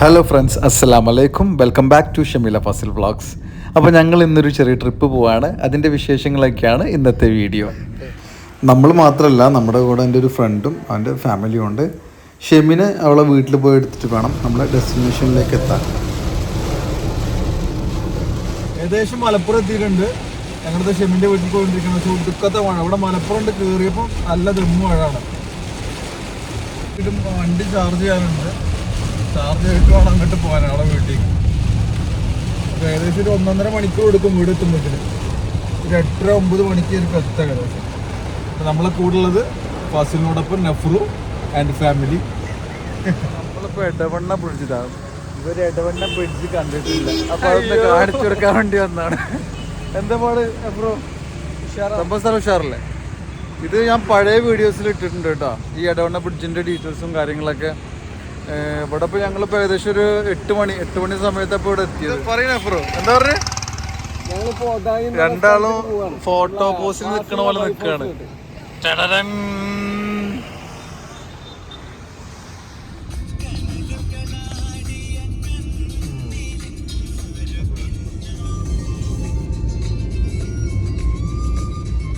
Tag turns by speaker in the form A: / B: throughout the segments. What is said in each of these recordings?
A: Hello friends, അസ്സലാമു അലൈക്കും. Welcome back to Shameela Fasil vlogs. അപ്പോൾ ഞങ്ങൾ ഇന്നൊരു ചെറിയ ട്രിപ്പ് പോവാണ്. അതിൻ്റെ വിശേഷങ്ങളൊക്കെയാണ് ഇന്നത്തെ വീഡിയോ. നമ്മൾ മാത്രമല്ല, നമ്മുടെ കൂടെ എൻ്റെ ഒരു ഫ്രണ്ടും അവൻ്റെ ഫാമിലിയും ഉണ്ട്. ഷെമിനെ അവളെ വീട്ടിൽ പോയി എടുത്തിട്ട് വേണം നമ്മളെ ഡെസ്റ്റിനേഷനിലേക്ക് എത്താൻ.
B: ഏകദേശം മലപ്പുറം എത്തിയിട്ടുണ്ട്. ഞങ്ങളുടെ ഷെമിൻ്റെ വീട്ടിൽ പോയിക്കൊണ്ടിരിക്കുന്ന സുഹൃത്തുക്കത്തെ മഴ. ഇവിടെ മലപ്പുറം കയറിയപ്പോൾ നല്ല ദമ്മു മഴയാണ്. വണ്ടി ചാർജ് ചെയ്യാനുണ്ട്. ചാർജ് ചെയ്തിട്ട് വേണം അങ്ങോട്ട് പോകാൻ അവളെ വീട്ടിലേക്ക്. അപ്പോൾ ഏകദേശം ഒരു 1.5 മണിക്കൂർ എടുക്കും വീട് എത്തുമ്പോഴത്തേന്. ഒരു 8-9 മണിക്ക് എനിക്ക് എത്താം ഏകദേശം. അപ്പോൾ നമ്മളെ കൂടുള്ളത് ഫാസിലിനോടൊപ്പം നഫ്രു ആൻഡ് ഫാമിലി. നമ്മളിപ്പോൾ എടവണ്ണ ബ്രിഡ്ജിലാണ്. ഇവർ എടവണ്ണ ബ്രിഡ്ജ് കണ്ടിട്ടില്ല, അപ്പോൾ അതൊന്ന് കാണിച്ചു കൊടുക്കാൻ വേണ്ടി വന്നതാണ്. എന്താ പാട് നഫ്രു? സംഭവ സ്ഥലം ഉഷാറല്ലേ? ഇത് ഞാൻ പഴയ വീഡിയോസിൽ ഇട്ടിട്ടുണ്ട് കേട്ടോ, ഈ എടവണ്ണ ബ്രിഡ്ജിൻ്റെ ഡീറ്റെയിൽസും കാര്യങ്ങളൊക്കെ. ഇവിടെ ഇപ്പോൾ ഞങ്ങളിപ്പോൾ ഏകദേശം ഒരു 8 മണി സമയത്ത് ഇപ്പോൾ ഇവിടെ എത്തിയത്. പറയണേ ബ്രോ, എന്താ പറഞ്ഞേ? രണ്ടാളും ഫോട്ടോ പോസിൽ നിൽക്കണ പോലെ നിൽക്കുകയാണ്.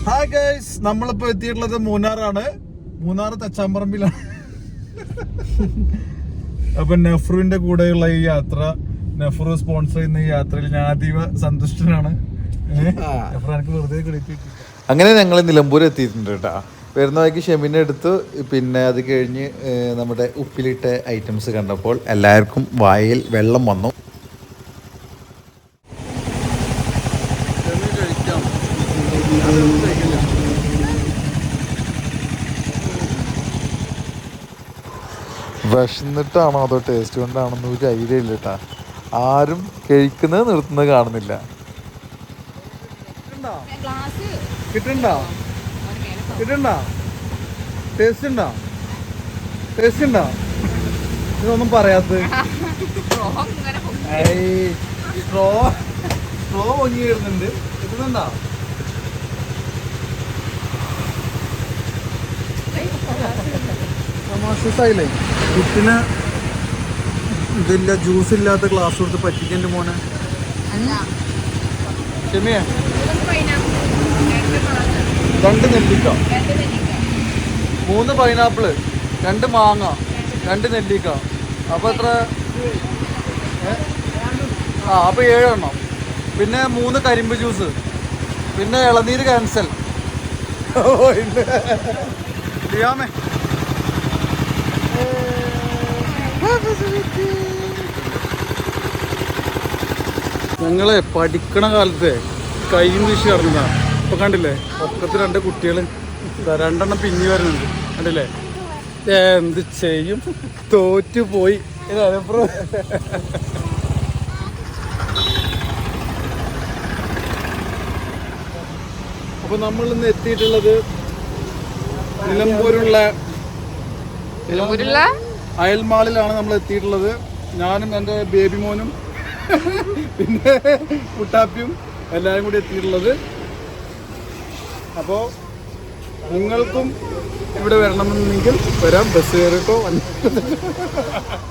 B: ഹായ് ഗൈസ്, നമ്മളിപ്പോൾ എത്തിയിട്ടുള്ളത് മൂന്നാറാണ്. മൂന്നാർ തച്ചാമ്പറമ്പിലാണ്. അപ്പൊ നഫ്രുവിന്റെ കൂടെയുള്ള ഈ യാത്ര, നഫ്രു സ്പോൺസർ ചെയ്യുന്ന ഈ യാത്രയിൽ ഞാൻ അതീവ സന്തുഷ്ടനാണ്.
A: അങ്ങനെ ഞങ്ങൾ നിലമ്പൂർ എത്തിയിട്ടുണ്ട് കേട്ടോ. വരുന്ന വഴിക്ക് ഷെമിനെ എടുത്തു. പിന്നെ അത് കഴിഞ്ഞ് നമ്മുടെ ഉപ്പിലിട്ട ഐറ്റംസ് കണ്ടപ്പോൾ എല്ലാവർക്കും വായിൽ വെള്ളം വന്നു. വിശന്നിട്ടാണോ അതോ ടേസ്റ്റ് കൊണ്ടാണെന്ന് ഒരു ഐഡിയ ഇല്ല കേട്ടാ. ആരും കഴിക്കുന്നത് നിർത്തുന്നത് കാണുന്നില്ല.
B: ഇതൊന്നും പറയാത്തത് സ്ട്രോ പൊങ്ങി വരുന്നുണ്ട്. കിട്ടുന്നുണ്ടോ? തമാശായില്ലേ? കുട്ടിന് ഇതില്ല, ജ്യൂസ് ഇല്ലാത്ത ഗ്ലാസ് കൊടുത്ത് പറ്റിക്കൻ്റെ മോനെ. ക്ഷമയെ 2 നെല്ലിക്ക, 3 പൈനാപ്പിള്, 2 മാങ്ങ, 2 നെല്ലിക്ക. അപ്പോൾ എത്ര? അപ്പോൾ 7 എണ്ണം. പിന്നെ 3 കരിമ്പ് ജ്യൂസ്, പിന്നെ ഇളനീര് ക്യാൻസൽ. ചെയ്യാമേ. ഞങ്ങളെ പഠിക്കണ കാലത്തെ കൈയും വീശി നടന്നതാണ്. ഇപ്പൊ കണ്ടില്ലേ, ഒക്കത്ത് 2 കുട്ടികൾ, 2 എണ്ണം പിന്നി വരുന്നുണ്ട്. കണ്ടില്ലേ? എന്ത് ചെയ്യും, തോറ്റുപോയി. അപ്പൊ നമ്മൾ ഇന്ന് എത്തിയിട്ടുള്ളത് നിലമ്പൂരുള്ള അയൽമാളിലാണ് നമ്മൾ എത്തിയിട്ടുള്ളത്. ഞാനും എൻ്റെ ബേബി മോനും പിന്നെ കുട്ടാപ്പിയും എല്ലാവരും കൂടി എത്തിയിട്ടുള്ളത്. അപ്പോൾ നിങ്ങൾക്കും ഇവിടെ വരണമെന്നുണ്ടെങ്കിൽ വരാം. ബസ് കയറിട്ടോ.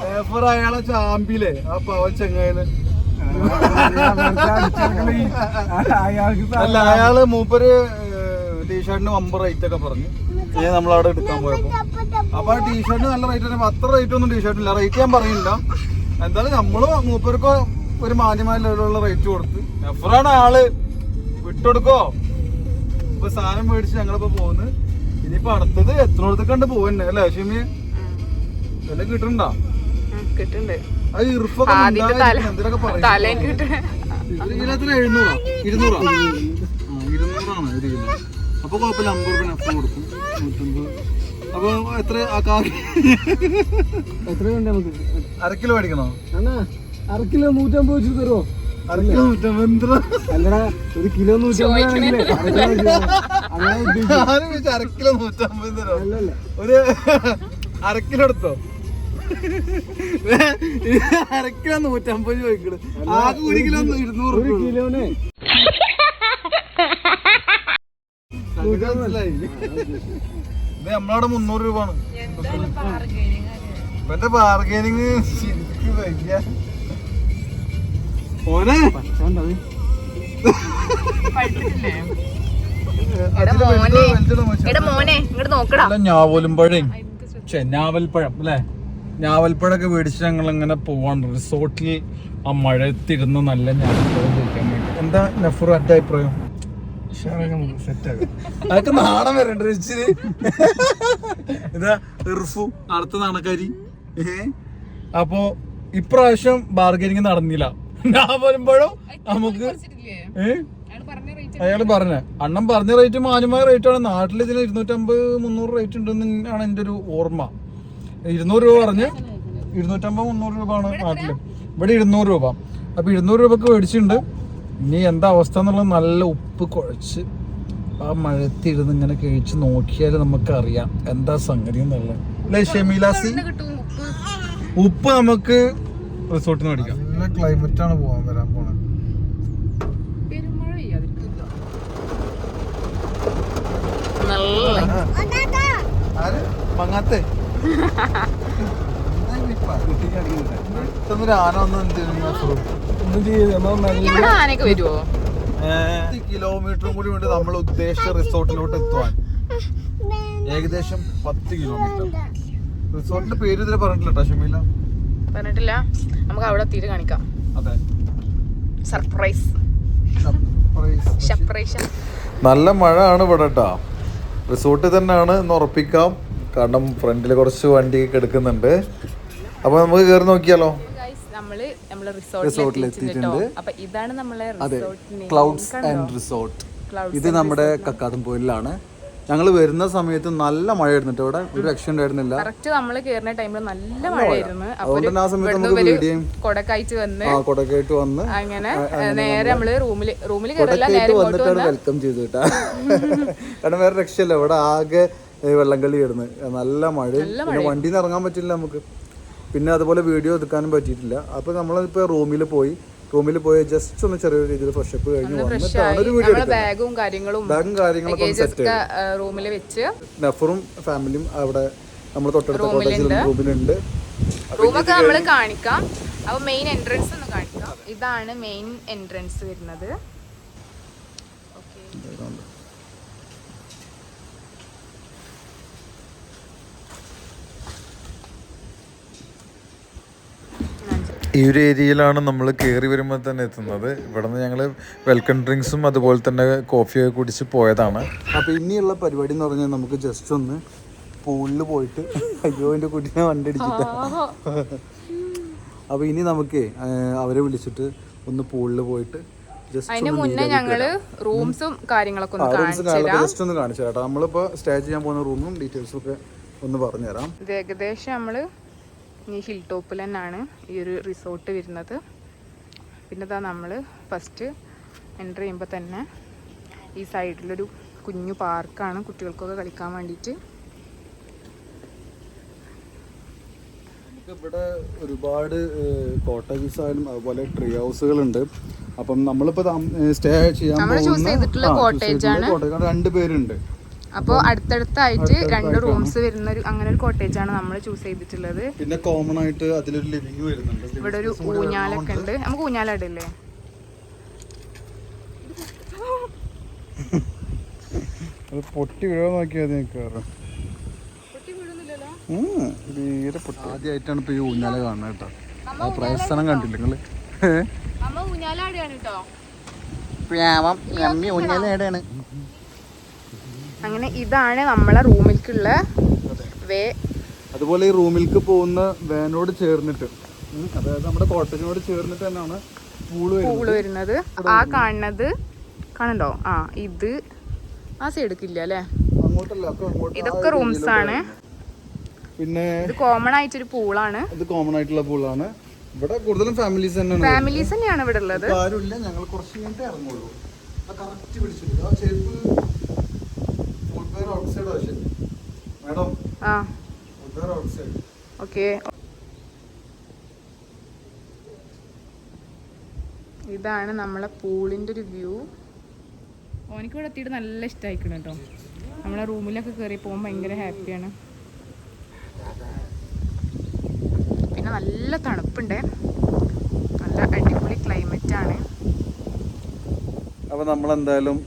B: പേപ്പർ അയാളെ ചാമ്പിയിലെ ആ പവൻ ചെങ്ങായിന് അല്ല, അയാള് മൂപ്പര് ടീഷർട്ടിന് 50 റേറ്റ് ഒക്കെ പറഞ്ഞു. നമ്മളവിടെ എടുക്കാൻ പോയപ്പോ അപ്പൊ ആ ടീഷർട്ടിന് നല്ല റേറ്റ് തന്നെ. അത്ര റേറ്റ് ഒന്നും ടീഷർട്ടില്ല. റേറ്റ് ഞാൻ പറയുന്നില്ല. എന്തായാലും നമ്മള് മൂപ്പർക്ക് ഒരു മാന്യമായ ലെവലുള്ള റേറ്റ് കൊടുത്ത്. എഫറാണ് ആള്, വിട്ടുകൊടുക്കോ. ഇപ്പൊ സാധനം മേടിച്ച് ഞങ്ങളിപ്പോ പോകുന്നത്. ഇനിയിപ്പോ അടുത്തത് എത്രത്തോടത്ത് കണ്ട് പോവന്നെ അല്ലേ ഷിമി? എല്ലാം കിട്ടണ്ടോ? അത് ഇർഫൊക്കെ എന്തിനൊക്കെ പറയും. 200 200ആണ് 1 കിലോ. അപ്പൊ കുഴപ്പമില്ല, 50 രൂപ നഫ്റ് കൊടുക്കും. 150. അപ്പൊ എത്ര എത്ര വേണ്ട നമുക്ക്? 1/2 കിലോ മേടിക്കണോ? 1/2 കിലോ 150 വെച്ച് തരുമോ? 1/2 കിലോ 150 അല്ലടാ, 1 കിലോ 150 1/2 കിലോ 150 തരോ? ഒരു 1/2 കിലോ എടുത്തോ. 1/2 കിലോ 150 ചോദിക്കണേ. ആകെ 1 കിലോ 200 കിലോനെ. ഇത് നമ്മളവിടെ 300 രൂപയാണ്. ഇപ്പത്തെ ബാർഗൈനിങ് ഓനെ ഞാവലുംപഴം ഞാവൽപ്പഴം അല്ലേ, ഞാവൽപ്പഴമൊക്കെ മേടിച്ച് ഞങ്ങൾ ഇങ്ങനെ പോവാണ് റിസോർട്ടിൽ. ആ മഴയത്തിരുന്ന് നല്ല ഞാവൽപ്പഴം കഴിക്കാൻ വേണ്ടി. എന്താ നഫർ എന്റെ അഭിപ്രായം? അതൊക്കെ നാണം വരണ്ട ഇച്ചിരി. ഇതാ ഇർഫു അടുത്ത നാണക്കാരി. അപ്പൊ ഇപ്രാവശ്യം ബാർഗനിങ് നടന്നില്ല. ഞാവലുംപഴം നമുക്ക് അയാള് പറഞ്ഞ അണ്ണൻ പറഞ്ഞ റേറ്റ് മാന്യമായ റേറ്റ് ആണ്. നാട്ടിൽ ഇതിന് 250-300 റേറ്റ് ഉണ്ടെന്നാണ് എൻ്റെ ഒരു ഓർമ്മ. 200 രൂപ പറഞ്ഞ് 250-300 രൂപ ആണ് നാട്ടില്. ഇവിടെ 200 രൂപ. അപ്പൊ 200 രൂപക്ക് മേടിച്ചിട്ടുണ്ട്. ഇനി എന്താ അവസ്ഥ എന്നുള്ളത് നല്ല ഉപ്പ് കുഴച്ച് ആ മഴത്തിരുന്ന് ഇങ്ങനെ കഴിച്ച് നോക്കിയാൽ നമുക്കറിയാം എന്താ സംഗതി എന്നുള്ളത്. അല്ലേ ഷെമീലാസി? ഉപ്പ് നമുക്ക് റിസോർട്ടിൽ നിന്ന് മേടിക്കാം. നല്ല ക്ലൈമറ്റ് ആണ് വരാൻ പോണത്. മങ്ങാത്തെ ആന കിലോമീറ്ററും കൂടി ഉണ്ട് നമ്മൾ ഉദ്ദേശിച്ച റിസോർട്ടിലോട്ട് എത്തുവാൻ. ഏകദേശം 10 കിലോമീറ്റർ. റിസോർട്ടിന്റെ പേര് ഇതിൽ പറഞ്ഞിട്ടില്ല ഷമീല.
C: പറഞ്ഞിട്ടില്ല. നമുക്ക് അവിടെ എത്തിയിട്ട് കാണിക്കാം.
B: അതെ,
C: സർപ്രൈസ്.
A: നല്ല മഴ ആണ് ഇവിടെ കേട്ടോ. റിസോർട്ടിൽ തന്നെയാണ് എന്ന് ഉറപ്പിക്കാം. കാരണം ഫ്രണ്ടിൽ കുറച്ച് വണ്ടി എടുക്കുന്നുണ്ട്. അപ്പൊ നമുക്ക് കയറി നോക്കിയാലോ.
C: റിസോർട്ടിൽ എത്തിയിട്ടുണ്ട്. അപ്പൊ ഇതാണ് നമ്മളെ
A: ക്ലൗഡ്സ് ആൻഡ് റിസോർട്ട്. ഇത് നമ്മുടെ കക്കാടംപൊയിലാണ്. ഞങ്ങൾ വരുന്ന സമയത്ത് നല്ല മഴയായിരുന്നു ഇവിടെ, ഒരു രക്ഷ ഉണ്ടായിരുന്നില്ല.
C: കറക്റ്റ് നമ്മൾ കേറുന്ന ടൈമിൽ നല്ല മഴയായിരുന്നു.
A: അതുകൊണ്ട് ആ സമയത്ത് നമുക്ക് വീഡിയോയും
C: കൊടക്കായിട്ട് വന്ന് അങ്ങനെ നേരെ നമ്മള് റൂമിൽ
A: വന്നിട്ടാണ് വെൽക്കം ചെയ്തു കേട്ടാ. കാരണം വേറെ രക്ഷയില്ല, ഇവിടെ ആകെ വെള്ളം കളി കിടന്ന് നല്ല മഴ. പിന്നെ വണ്ടിയിൽ നിന്ന് ഇറങ്ങാൻ പറ്റില്ല നമുക്ക്. പിന്നെ അതുപോലെ വീഡിയോ എടുക്കാനും പറ്റിയിട്ടില്ല. അപ്പൊ നമ്മളിപ്പോ റൂമിൽ പോയി ജസ്റ്റ് ഒന്ന് ചെറിയ രീതിയിൽ ഫ്രഷപ്പ് കഴിഞ്ഞ് വന്നിട്ടാണ് ഒരു വീഡിയോ എടുത്തത്.
C: ബാഗും കാര്യങ്ങളും
A: സെറ്റ്
C: റൂമിൽ വെച്ച്
A: നഫറും ഫാമിലിയും അവിടെ നമ്മൾ തൊട്ടടുത്ത റൂമിലുണ്ട്.
C: റൂമൊക്കെ നമ്മൾ കാണിക്കാം. അപ്പൊ മെയിൻ എൻട്രൻസ് ഒന്ന് കാണിക്കാം. ഇതാണ് മെയിൻ എൻട്രൻസ് വരുന്നത്.
A: ഈ ഒരു ഏരിയയിലാണ് നമ്മൾ കയറി വരുമ്പോൾ തന്നെ എത്തുന്നത്. ഇവിടെ നിന്ന് ഞങ്ങൾ വെൽക്കം ഡ്രിങ്ക്സും അതുപോലെ തന്നെ കോഫിയൊക്കെ കുടിച്ച് പോയതാണ്. അപ്പോൾ ഇനിയുള്ള പരിപാടി എന്ന് പറഞ്ഞാൽ നമുക്ക് ജസ്റ്റ് ഒന്ന് പൂളിൽ പോയിട്ട് അയ്യോ എൻ്റെ കുട്ടീനെ വണ്ടി അടിച്ചിട്ട്. അപ്പോൾ ഇനി നമുക്ക് അവരെ വിളിച്ചിട്ട് ഒന്ന് പൂളിൽ പോയിട്ട്
C: അതിന് മുന്നേ ഞങ്ങള് റൂംസും കാര്യങ്ങളൊക്കെ
A: ജസ്റ്റ് ഒന്ന് കാണിച്ചു തരാം. നമ്മളിപ്പോൾ സ്റ്റേ ചെയ്യാൻ പോകുന്ന റൂമും ഡീറ്റെയിൽസും ഒക്കെ ഒന്ന് പറഞ്ഞുതരാം.
C: ഇത് ഏകദേശം നമ്മള് ഈ ഹിൽ ടോപ്പിൽ തന്നെയാണ് ഈ ഒരു റിസോർട്ട് വരുന്നത്. പിന്നെ ഇതാ നമ്മൾ ഫസ്റ്റ് എൻ്റർ ചെയ്യുമ്പോൾ തന്നെ ഈ സൈഡിലൊരു കുഞ്ഞു പാർക്കാണ് കുട്ടികൾക്കൊക്കെ കളിക്കാൻ വേണ്ടിയിട്ട്.
A: ഇവിടെ ഒരുപാട് കോട്ടേജസ് ആയാലും അതുപോലെ ട്രീ ഹൗസുകളുണ്ട്. അപ്പം നമ്മളിപ്പോൾ സ്റ്റേ ചെയ്യാൻ പോകുന്ന 2 പേരുണ്ട്.
C: അപ്പോൾ അടുത്തടുത്തായിട്ട് 2 റൂംസ് വരുന്ന അങ്ങനെ ഒരു കോട്ടേജ് ആണ് നമ്മൾ ചൂസ് ചെയ്തിട്ടുള്ളത്.
A: പിന്നെ കോമൺ ആയിട്ട് അതിലൊരു ലിവിംഗ് വരുന്നുണ്ട്.
C: ഇവിടെ ഒരു ഊഞ്ഞാലൊക്കെ ഉണ്ട്. നമുക്ക് ഊഞ്ഞാലില്ലേ?
A: പൊട്ടി വീഴാൻ നോക്കിയാൽ ആദ്യമായിട്ടാണ് ഇപ്പൊ ഈ ഊഞ്ഞാല കാണുന്നത് കേട്ടോ. ആ പ്രയസ്ഥനം കണ്ടില്ല നിങ്ങള്? ഊഞ്ഞാലാണ്.
C: അങ്ങനെ ഇതാണ് നമ്മളെ റൂമിലേക്കുള്ള വേ.
A: അതുപോലെ ഈ റൂമിലേക്ക് പോകുന്ന വാനോട് ചേർന്നിട്ട്, അതായത് നമ്മുടെ കോട്ടേജിനോട് ചേർന്നിട്ട് തന്നെയാണ് പൂള്
C: വരുന്നത്. ആ കാണുന്നത് കാണണ്ടോ? ആ ഇത് ആ സൈഡിക്കില്ല അല്ലേ? ഇതൊക്കെ റൂംസ് ആണ്.
A: പിന്നെ
C: ഇത് കോമൺ ആയിട്ടൊരു പൂളാണ്.
A: ഇത് കോമൺ ആയിട്ടുള്ള പൂളാണ്. ഇവിടെ കൂടുതലും ഫാമിലീസ്
C: തന്നെയാണ് ഇവിടെ ഉള്ളത്.
A: ആരുമില്ല, ഞങ്ങൾ കുറച്ച് കഴിഞ്ഞിട്ട് ഇറങ്ങുള്ളൂ. കറക്റ്റ് പിടിച്ചിട്ട്
C: ഓക്കെ, ഇതാണ് നമ്മളെ പൂളിന്റെ ഒരു വ്യൂ. ഓനിക്ക് ഇവിടെ എത്തിയിട്ട് നല്ല ഇഷ്ടമായിക്കണം കേട്ടോ. നമ്മളെ റൂമിലൊക്കെ കയറി പോകുമ്പോൾ ഭയങ്കര ഹാപ്പിയാണ്. പിന്നെ നല്ല തണുപ്പുണ്ട്, നല്ല അടിപൊളി ക്ലൈമറ്റാണ്.
A: അപ്പോൾ നമ്മളെന്തായാലും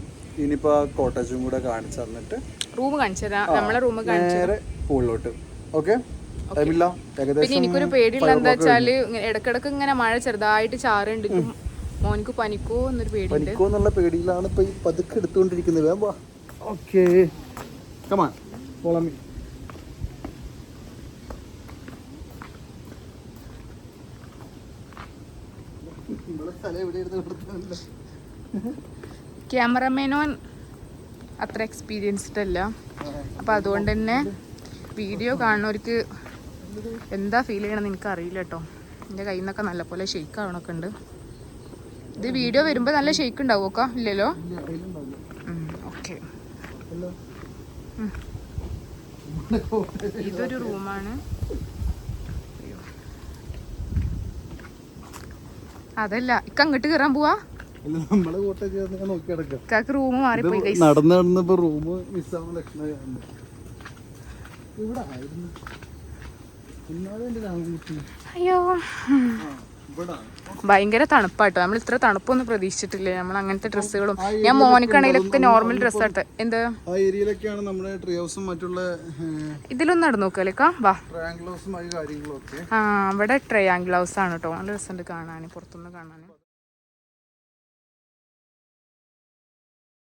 A: ഇനിയിപ്പോൾ ആ കോട്ടേജും കൂടെ കാണിച്ചു തന്നിട്ട്
C: റൂം കാണിച്ചു തരാം, നമ്മളെ റൂം കാണിച്ചു
A: നേരെ പൂളിലോട്ട്. ഓക്കെ,
C: പിന്നെ എനിക്കൊരു പേടിയുള്ള എന്താ വെച്ചാല് ഇടക്കിടക്ക് ഇങ്ങനെ മഴ ചെറുതായിട്ട് ചാറുണ്ട്. മോനിക്ക് പനിക്കോ എന്നൊരു പേടിയുണ്ട്.
A: പനിക്കോ എന്നുള്ള പേടിയിലാണ് ഇപ്പൊ ഈ പതുക്കെ എടുത്തുകൊണ്ടിരിക്കുന്നത്. Okay, come on follow me.
C: ക്യാമറമാനോൻ അത്ര എക്സ്പീരിയൻസ്ഡ് അല്ല, അപ്പം അതുകൊണ്ട് തന്നെ വീഡിയോ കാണുന്നവർക്ക് എന്താ ഫീൽ ചെയ്യണമെന്ന് എനിക്ക് അറിയില്ല കേട്ടോ. എൻ്റെ കയ്യിൽ നിന്നൊക്കെ നല്ലപോലെ ഷെയ്ക്ക് ആവണൊക്കെ ഉണ്ട്. ഇത് വീഡിയോ വരുമ്പോൾ നല്ല ഷെയ്ക്ക് ഉണ്ടാവുമോ? ഇല്ലല്ലോ. ഓക്കെ, ഇതൊരു റൂമാണ്. അതല്ല ഇക്ക അങ്ങോട്ട് കയറാൻ പോവാ. ഇക്കാക്ക് റൂം മാറിപ്പോയി.
A: നടന്ന് നടന്നപ്പോ റൂം മിസ്സാവുന്ന ലക്ഷണം.
C: അയ്യോ, ഭയങ്കര തണുപ്പാട്ടോ. നമ്മൾ ഇത്ര തണുപ്പൊന്നും പ്രതീക്ഷിച്ചിട്ടില്ലേ. നമ്മൾ അങ്ങനത്തെ ഡ്രസ്സുകളും, ഞാൻ മോനിക്കാണെങ്കിലൊക്കെ നോർമൽ ഡ്രസ്സ് ആട്ടെ. എന്ത്
A: ആ ഏരിയയിലൊക്കെയാണ് നമ്മുടെ ട്രീ ഹൗസും മറ്റുള്ള
C: ഇതിലൊന്നും നടന്നു നോക്കല്ലേക്കാ. വാ,
A: ട്രയാങ്കിൾ ഹൗസും കാര്യങ്ങളൊക്കെ.
C: ആ, ഇവിടെ ട്രയാങ്കിൾ ഹൗസ് ആണ് കേട്ടോ. നല്ല രസമുണ്ട് കാണാൻ, പുറത്തുനിന്ന് കാണാൻ.